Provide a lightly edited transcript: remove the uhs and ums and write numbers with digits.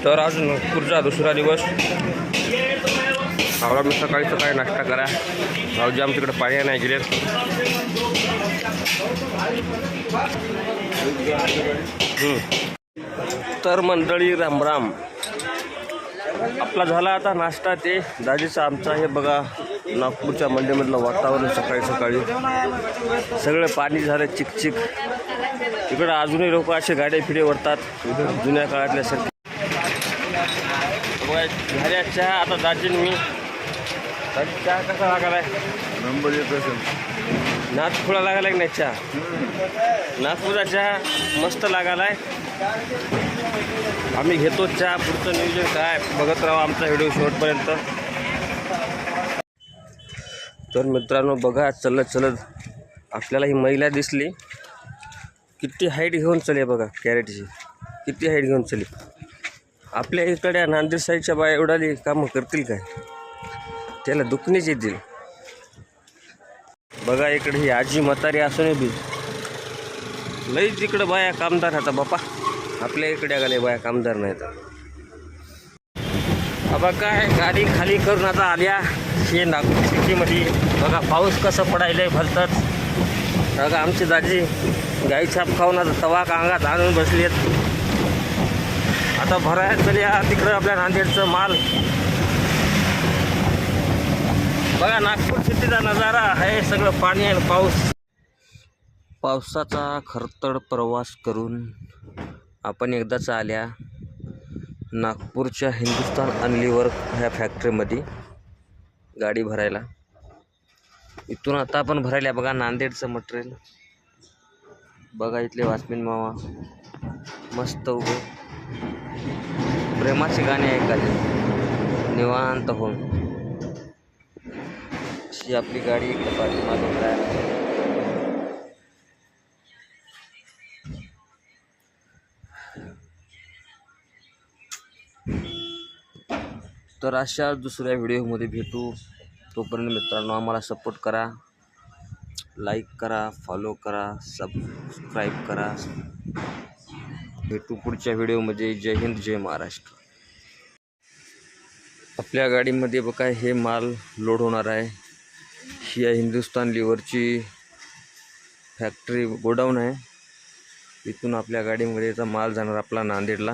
तर आज नागपूरचा दुसरा दिवस. आवडा मी सकाळी सकाळी नाश्ता करा. भाऊजी आमच्याकडे पाणी नाही गेले. तर मंडळी रामराम. आपला झाला आता नाश्ता. ते दाजीचा आमचा हे बघा नागपूरच्या मंडीमधलं वातावरण सकाळी सकाळी सगळं पाणी झालं चिकचिक. इकडं अजूनही लोक असे गाड्या फिडे वरतात जुन्या काळातल्यासारखे. झाल्या चहा. आता दाजीन मी दाजी चहा कसा लागला आहे? नंबर येत असेल. नागपूरला लागायला की नाही चहा? नागपूरचा चहा मस्त लागायला आहे. आम्ही घेतो चहा. पुढचं नियोजन काय बघत राहा आमचा व्हिडिओ शेवटपर्यंत. तर मित्रांनो बघा चलत चलत आपल्याला ही महिला दिसली. किती हाईट घेऊन चले बघा कॅरेटची. किती हाईट घेऊन चली. आपल्या इकडे नांदेड साईडच्या बाया एवढाली कामं करतील काय? त्याला दुखणेच येतील. बघा इकडे ही आजी म्हातारी असून बी लईच इकडं बाया कामदार आता बापा. आपल्या इकडे आले बाया कामदार नाहीत. बाबा काय गाडी खाली करून आता आल्या हे नागपूर सिटीमध्ये. बघा पाऊस कसं पडायला भलतंच. बघा आमची दाजी गाई छाप खाऊन आता तवा अंगात आणून बसली आहेत. आता भरायला चल्या तिकडं आपल्या नांदेडचं माल. बघा नागपूर सिटीचा नजारा आहे. सगळं पाणी आहे पाऊस. पावसाचा खरतड प्रवास करून आपण एकदाच आल्या नागपूरच्या हिंदुस्तान अनलीवर ह्या फॅक्टरीमध्ये गाडी भरायला. इथून आता आपण भरायला बघा नांदेडचं मटेरियल. बघा इथले वासमिन मामा मस्त उभे प्रेमाचे गाणे ऐकायले निवांत होऊन. अशी आपली गाडी इकडे पाठीमागून राहायला. तर अशा दुसऱ्या व्हिडिओमध्ये भेटू. तोपर्यंत मित्रांनो आम्हाला सपोर्ट करा. लाईक करा, फॉलो करा, सबस्क्राईब करा. भेटू पुढच्या व्हिडिओमध्ये. जय हिंद, जय महाराष्ट्र. आपल्या गाडीमध्ये बघा हे माल लोड होणार आहे. ही आहे हिंदुस्तान लिव्हरची फॅक्टरी गोडाऊन आहे. इथून आपल्या गाडीमध्ये याचा माल जाणार आपला नांदेडला.